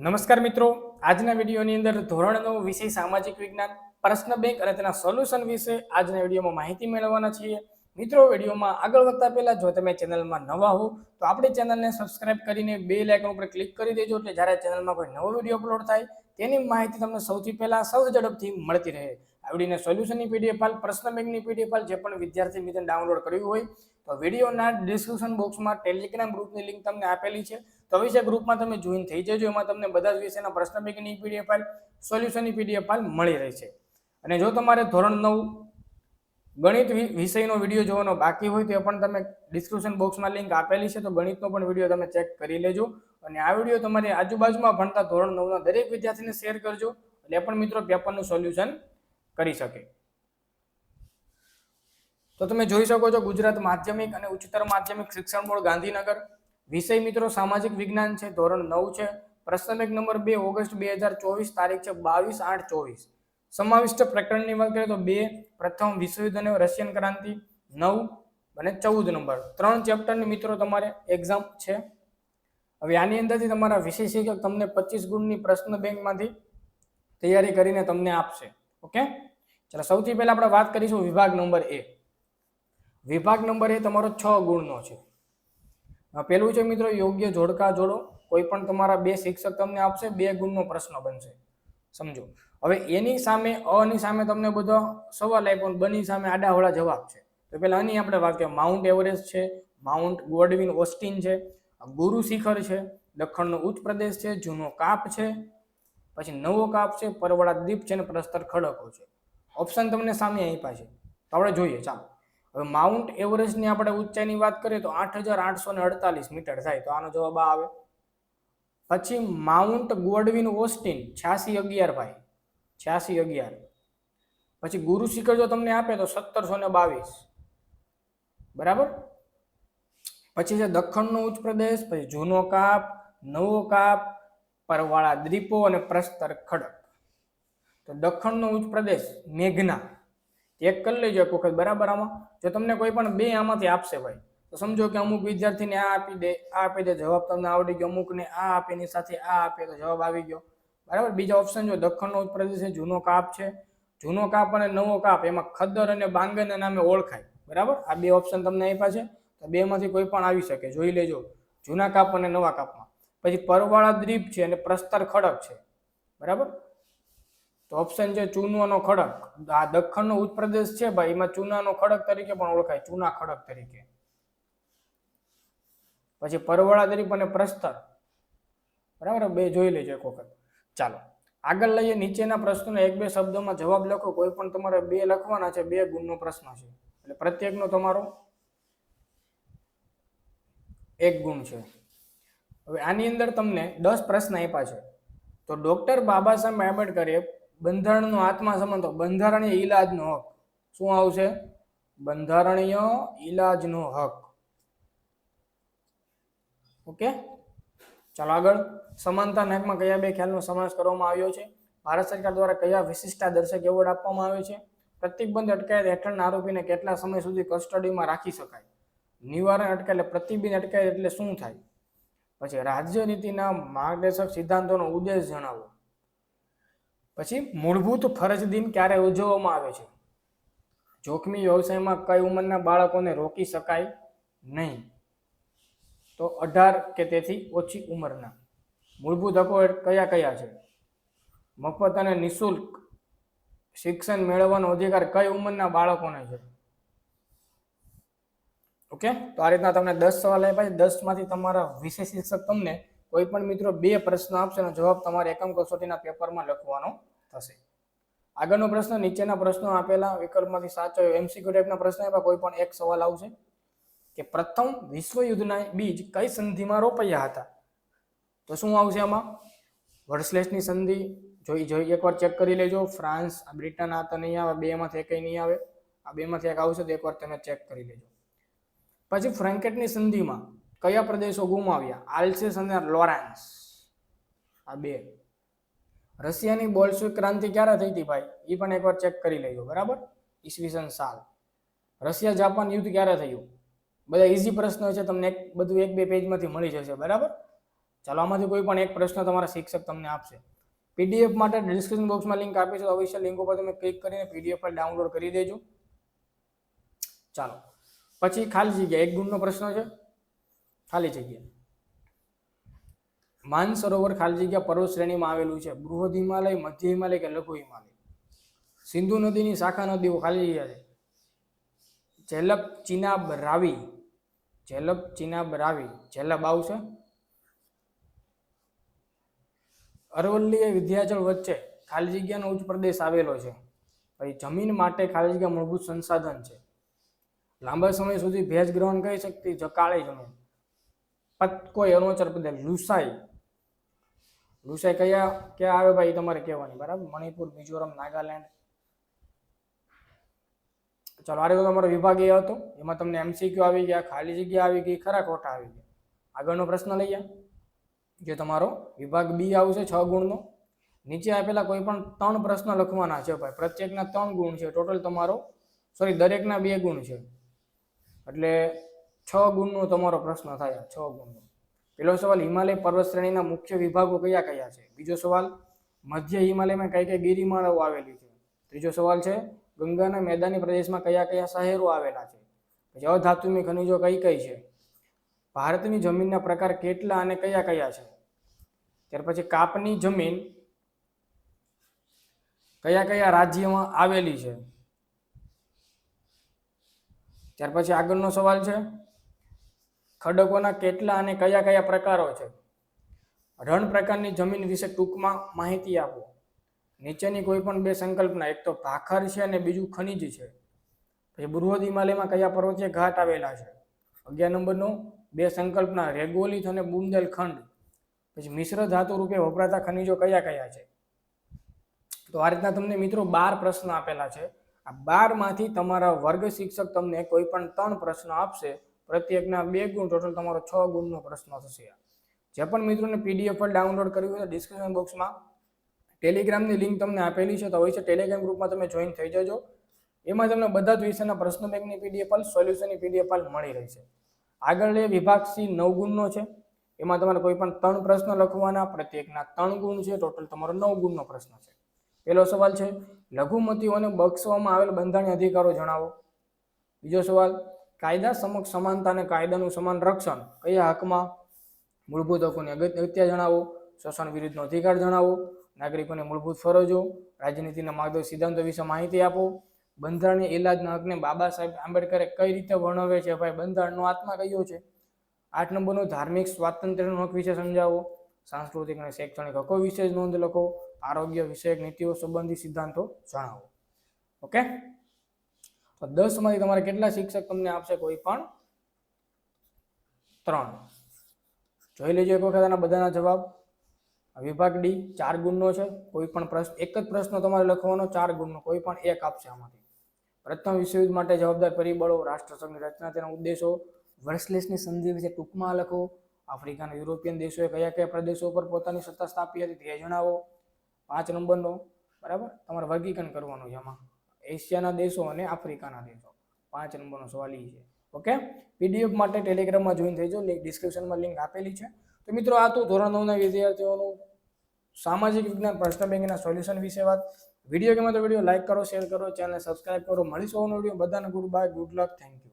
નમસ્કાર મિત્રો, આજના વિડીયોની અંદર ધોરણ 9 વિષય સામાજિક વિજ્ઞાન પ્રશ્ન બેંક અને તેના સોલ્યુશન વિશે આજના વિડીયોમાં માહિતી મેળવવાના છીએ. મિત્રો, વિડીયોમાં આગળ વધતા પહેલા જો તમે ચેનલમાં નવા હો તો આપણી ચેનલને સબસ્ક્રાઇબ કરીને બેલ આઇકન ઉપર ક્લિક કરી દેજો એટલે જ્યારે ચેનલમાં કોઈ નવો વિડીયો અપલોડ થાય તેની માહિતી તમને સૌથી પહેલા સૌથી ઝડપથી મળતી રહે. આ વિડીયોના સોલ્યુશનની પીડીએફ ફાઇલ, પ્રશ્ન બેંકની પીડીએફ ફાઇલ જે પણ વિદ્યાર્થી મિત્રો ડાઉનલોડ કરવી હોય તો વિડીયોના ડિસ્ક્રિપ્શન બોક્સમાં ટેલિગ્રામ ગ્રુપની લિંક તમને આપેલી છે. તો વિશે ગ્રુપમાં તમે જોઈન થઈ જજો. એમાં તમને બધા જ વિષયના પ્રશ્ન બેંકની પીડીએફ ફાઇલ, સોલ્યુશનની પીડીએફ ફાઇલ મળી રહી છે. અને જો તમારે ધોરણ 9 ગણિત વિષયનો વિડીયો જોવાનો બાકી હોય તો પણ તમે ડિસ્ક્રિપ્શન બોક્સમાં લિંક આપેલી છે, તો ગણિતનો પણ વિડીયો તમે ચેક કરી લેજો. અને આ વિડીયો તમારી આજુબાજુમાં ભણતા ધોરણ 9ના દરેક વિદ્યાર્થીને શેર કરજો એટલે પણ મિત્રો પેપરનું સોલ્યુશન કરી શકે. તો તમે જોઈ શકો છો ગુજરાત માધ્યમિક અને ઉચ્ચતર માધ્યમિક શિક્ષણ બોર્ડ ગાંધીનગર, વિષય મિત્રો સામાજિક વિજ્ઞાન છે, ધોરણ 9 છે. પ્રશ્ન બેંક નંબર 2 ઓગસ્ટ 2024, તારીખ છે 22/8/24. સમાવિષ્ટ પ્રકરણની વાત કરીએ તો 2 પ્રથમ વિશ્વયુદ્ધ અને રશિયન ક્રાંતિ, 9 અને 14 નંબર 3 ચેપ્ટરની મિત્રો તમારે એક્ઝામ છે. હવે આની અંદરથી તમારા વિષય શિક્ષક તમને 25 ગુણની પ્રશ્ન બેંકમાંથી તૈયારી કરીને તમને આપશે. ઓકે, ચાલો સૌથી પહેલા આપણે વાત કરીશું વિભાગ નંબર A. વિભાગ નંબર A તમારો 6 ગુણનો છે. પેલું છે મિત્રો યોગ્ય જોડકા જોડો. કોઈ પણ તમારા બે શિક્ષક તમને આપશે, 2 ગુણનો પ્રશ્ન બનશે. સમજો. હવે એની સામે અની સામે તમને બધો સવાલ આપ્યો, બની સામે આડાવાળા જવાબ છે. તો પેલા આની આપણે વાત કરીએ. માઉન્ટ એવરેસ્ટ છે, માઉન્ટ ગોડવિન ઓસ્ટિન છે, ગુરુ શિખર છે, દખણનો ઉચ્ચ પ્રદેશ છે, જૂનો કાપ છે, પછી નવો કાપ છે, પરવાળા દ્વીપ છે અને પ્રસ્તર ખડકો છે. ઓપ્શન તમને સામે આપ્યા છે તો આપણે જોઈએ. ચાલો, હવે માઉન્ટ એવરેસ્ટની આપણે ઊંચાઈની વાત કરીએ તો 8,848 મીટર થાય, તો આનો જવાબ આ આવે. પછી માઉન્ટ ગોડવિન ઓસ્ટિન 8611 ભાઈ, 8611. પછી ગુરુ શિખર જો તમને આપે તો 1722, બરાબર. પછી છે દખણનો ઉચ્ચ પ્રદેશ, પછી જૂનો કાપ, નવો કાપ, પરવાળા દ્વીપો અને પ્રસ્તર ખડક. તો દખણનો ઉચ્ચ પ્રદેશ મેઘના ચેક કરી લેજો એક વખત, બરાબર. આમાં જો તમને કોઈ પણ બે આમાંથી આપશે ભાઈ, તો સમજો કે અમુક વિદ્યાર્થીને આ આપી દે જવાબ તમને આવડી ગયો, અમુકને આ આપીની સાથે આ આપે તો જવાબ આવી ગયો, બરાબર. બીજા ઓપ્શન જો દખણનો ઉચ્ચ પ્રદેશ છે, જૂનો કાપ છે, જૂનો કાપ અને નવો કાપ એમાં ખદ્દર અને બાંગરના નામે ઓળખાય, બરાબર. આ બે ઓપ્શન તમને આપ્યા છે, તો બે માંથી કોઈ પણ આવી શકે, જોઈ લેજો, જૂના કાપ અને નવા કાપમાં. પછી પરવાળા દ્વીપ છે અને પ્રસ્તર ખડક છે, બરાબર. તો ઓપ્શન છે ચૂનાનો ખડક. આ દખણનો ઉચ્ચ પ્રદેશ છે ભાઈ, એમાં ચૂનાનો ખડક તરીકે પણ ઓળખાય, ચૂના ખડક તરીકે. પછી પરવાળા દ્વીપ અને પ્રસ્તર, બરાબર. બે જોઈ લેજો એક વખત. ચાલો આગળ લઈએ. નીચેના પ્રશ્નોના 1-2 શબ્દોમાં જવાબ લખો. કોઈ પણ તમારે 2 લખવાના છે, 2 ગુણનો પ્રશ્ન છે એટલે પ્રત્યેકનો તમારો 1 ગુણ છે. હવે આની અંદર તમને 10 પ્રશ્ન આપ્યા છે. તો ડોક્ટર બાબા સાહેબ આંબેડકરે બંધારણનો આત્મા સમજતો બંધારણીય ઈલાજનો હક. શું આવશે? બંધારણીય ઈલાજનો હક. ઓકે, ચાલો આગળ. સમાનતાના હકમાં કયા 2 ખ્યાલનો સમાવેશ કરવામાં આવ્યો છે? ભારત સરકાર દ્વારા કયા વિશિષ્ટતા દર્શક એવોર્ડ આપવામાં આવ્યો છે? પ્રતિબંધ અટકાયત હેઠળના આરોપીને કેટલા સમય સુધી કસ્ટડીમાં રાખી શકાય? નિવારણ અટકાયત એટલે પ્રતિબંધ અટકાયત એટલે શું થાય? પછી રાજ્યનીતિના માર્ગદર્શક સિદ્ધાંતોનો ઉદ્દેશ જણાવો. પછી મૂળભૂત ફરજ દિન ક્યારે ઉજવવામાં આવે છે? જોખમી વ્યવસાયમાં કઈ ઉંમરના બાળકોને રોકી શકાય નહીં? તો 18 કે તેથી ઓછી ઉંમરના. મૂળભૂત હકો કયા કયા છે? મફત અને નિઃશુલ્ક શિક્ષણ મેળવવાનો અધિકાર કઈ ઉંમરના બાળકોને છે? ઓકે, તો આ રીતના તમને 10 સવાલ આપ્યા છે. 10 માંથી તમારા વિષય શિક્ષક તમને કોઈ પણ મિત્રો 2 પ્રશ્ન આપશે અને જવાબ તમારે એકમ કસોટીના પેપરમાં લખવાનો થશે. આગળનો પ્રશ્ન, નીચેના પ્રશ્નો આપેલા વિકલ્પમાંથી સાચો MCQ ટાઈપના પ્રશ્ન આપ્યા. કોઈ પણ એક સવાલ આવશે કે પ્રથમ વિશ્વયુદ્ધના બીજ કઈ સંધિમાં રોપાયા હતા? તો શું આવશે આમાં? વર્સલેસની સંધિ. જોઈ એકવાર ચેક કરી લેજો. ફ્રાન્સ, બ્રિટન આ તો નહીં આવે, 2 માંથી એકય નહીં આવે. આ 2 માંથી એક આવશે તો એકવાર તમે ચેક કરી લેજો. પછી ફ્રેન્કેટની સંધિમાં કયા પ્રદેશો ગુમાવ્યા? આલ્સેસ અને લોરેન્સ. આ 2. રશિયાની બોલ્શેવિક ક્રાંતિ ક્યારે થઈ હતી ભાઈ? એ પણ એકવાર ચેક કરી લેજો, બરાબર. ઈસવીસન સાલ. રશિયા જાપાન યુદ્ધ ક્યારે થયું? બધા ઈઝી પ્રશ્નો છે, તમને બધું 1-2 પેજમાંથી મળી જશે, બરાબર. ચાલો આમાંથી કોઈ પણ એક પ્રશ્ન તમારા શિક્ષક તમને આપશે. પીડીએફ માટે ડિસ્ક્રિપ્શન બોક્સમાં લિંક આપી છે, અવશ્ય લિંક ઉપર તમે ક્લિક કરીને પીડીએફ પર ડાઉનલોડ કરી દેજો. ચાલો પછી ખાલી જગ્યા 1 ગુણનો પ્રશ્ન છે. ખાલી જગ્યા માનસરોવર ખાલી જગ્યા પર્વત શ્રેણીમાં આવેલું છે. બૃહદ હિમાલય, મધ્ય હિમાલય કે લઘુ હિમાલય? સિંધુ નદીની શાખા નદીઓ ખાલી જગ્યા છે. ઝેલપ, ચિનાબ, રાવી. ઝેલપ, ચિનાબ, રાવી. ઝેલપ આવશે. અરવલ્લી એ વિંધ્યાચલ વચ્ચે ખાલી જગ્યાનો ઉચ્ચ પ્રદેશ આવેલો છે. પછી જમીન માટે ખાલી જગ્યા મૂળભૂત સંસાધન છે. લાંબા સમય સુધી ભેજ ગ્રહણ કરી શકતી કાળી જમીન. પત્કો અરુણાચલ પ્રદેશ. લુસાઈ. લુસાઈ ક્યાં આવે ભાઈ તમારે કહેવાની, બરાબર? મણિપુર, મિઝોરમ, નાગાલેન્ડ. ચાલો આ તમારો વિભાગ એ હતો. એમાં તમને MCQ આવી ગયા, ખાલી જગ્યા આવી ગઈ, ખરા ખોટા આવી ગયા. આગળનો પ્રશ્ન લઈએ, જે તમારો વિભાગ બી આવશે 6 ગુણનો. નીચે આપેલા કોઈ પણ 3 પ્રશ્ન લખવાના છે ભાઈ. પ્રત્યેકના 3 ગુણ છે. ટોટલ તમારો દરેકના 2 ગુણ છે, એટલે 6 ગુણનો તમારો પ્રશ્ન થાય. 6 ગુણનો. પહેલો સવાલ, હિમાલય પર્વત શ્રેણીના મુખ્ય વિભાગો કયા કયા છે? બીજો સવાલ, મધ્ય હિમાલયમાં કઈ કઈ ગિરિમાળાઓ આવેલી છે? ત્રીજો સવાલ છે, ગંગાના મેદાની પ્રદેશમાં કયા કયા શહેરો આવેલા છે? પછી અધાતુની ખનિજો કઈ કઈ છે? ભારતની જમીનના પ્રકાર કેટલા અને કયા કયા છે? ત્યાર પછી કાપની જમીન કયા કયા રાજ્યમાં આવેલી છે? ત્યાર પછી આગળનો સવાલ છે, ખડકોના કેટલા અને કયા કયા પ્રકારો છે? રણ પ્રકારની જમીન વિશે ટૂંકમાં માહિતી આપો. નીચેની કોઈ પણ 2 સંકલ્પના, એક તો ભાખર છે અને બીજું ખનિજ છે. પછી બૃહદ હિમાલયમાં કયા પર્વતીય ઘાટ આવેલા છે? 11 નંબરનો 2 સંકલ્પના, રેગોલિથ અને બુંદેલખંડ. પછી મિશ્ર ધાતુ રૂપે વપરાતા ખનિજો કયા કયા છે? તો આ રીતના તમને મિત્રો 12 પ્રશ્ન આપેલા છે. આ 12 માંથી તમારા વર્ગ શિક્ષક તમને કોઈ પણ 3 પ્રશ્ન આપશે. પ્રત્યેકના 2 ગુણ, ટોટલ તમારો 6 ગુણનો પ્રશ્ન થશે. જે પણ મિત્રોને પીડીએફ પર ડાઉનલોડ કરવી હોય તો ડિસ્ક્રિપ્શન બોક્સમાં ટેલિગ્રામની લિંક તમને આપેલી છે, તો અવશ્ય ટેલિગ્રામ ગ્રુપમાં તમે જોઈન થઈ જજો. એમાં તમને બધા જ વિષયના પ્રશ્ન બેંકની પીડીએફ ફાઇલ, સોલ્યુશનની પીડીએફ ફાઇલ મળી રહેશે. આગળ વિભાગ સી 9 ગુણનો છે. એમાં તમારે કોઈ પણ 3 પ્રશ્ન લખવાના. પ્રત્યેકના 3 ગુણ છે. ટોટલ તમારો 9 ગુણનો પ્રશ્ન છે. પહેલો સવાલ છે, લઘુમતીઓને બક્ષવામાં આવેલ બંધારણીય અધિકારો જણાવો. બીજો સવાલ, કાયદા સમક્ષ સમાનતા અને કાયદાનું સમાન રક્ષણ કયા હકમાં? મૂળભૂત હકોની અગત્યતા જણાવો. શોષણ વિરુદ્ધનો અધિકાર જણાવો. નાગરિકોને મૂળભૂત ફરજો. રાજનીતિના માર્ગદર્શક સિદ્ધાંતો વિશે માહિતી આપો. બંધારણીય ઇલાજના હકને બાબા સાહેબ આંબેડકરે કઈ રીતે વર્ણવે છે? ભાઈ બંધારણનો આત્મા કયો છે? 8 નંબરનો ધાર્મિક સ્વાતંત્ર્યનો હક વિશે સમજાવો. સાંસ્કૃતિક અને શૈક્ષણિક હકો વિશે નોંધ લખો. આરોગ્ય વિષયક નીતિઓ સંબંધી સિદ્ધાંતો જણાવો. ઓકે, તો 10 માંથી તમારે કેટલા શિક્ષક તમને આપશે? કોઈ પણ 3. જોઈ લેજો એક વખત આના બધાના જવાબ. વિભાગ ડી 4 ગુણનો છે. કોઈ પણ પ્રશ્ન, એક જ પ્રશ્ન તમારે લખવાનો, 4 ગુણનો, કોઈ પણ એક આપશે આમાંથી. પ્રથમ વિશ્વયુદ્ધ માટે જવાબદાર પરિબળો, રાષ્ટ્રસંઘની રચના, તેના ઉદ્દેશો, વર્ષલેસની સંધિ વિશે ટૂંકમાં લખો. આફ્રિકાના યુરોપિયન દેશોએ કયા કયા પ્રદેશો પર પોતાની સત્તા સ્થાપી હતી તે જણાવો. 5 નંબરનો, બરાબર, તમારે વર્ગીકરણ કરવાનું છે આમાં, એશિયાના દેશો અને આફ્રિકાના દેશો. 5 નંબરનો સવાલ એ છે. ઓકે, પીડીએફ માટે ટેલિગ્રામમાં જોઈન થઈ જાઓ. ડિસ્ક્રિપ્શનમાં લિંક આપેલી છે. તો મિત્રો આ તો ધોરણ 9ના વિદ્યાર્થીઓનું સામાજિક વિજ્ઞાન પ્રશ્ન બેંકના સોલ્યુશન વિશે વાત. વિડીયો ગમે તો વિડીયો લાઈક કરો, શેર કરો, ચેનલ સબસ્ક્રાઇબ કરો. મળીશું નવો વિડીયો. બધાને good bye, good luck, thank you.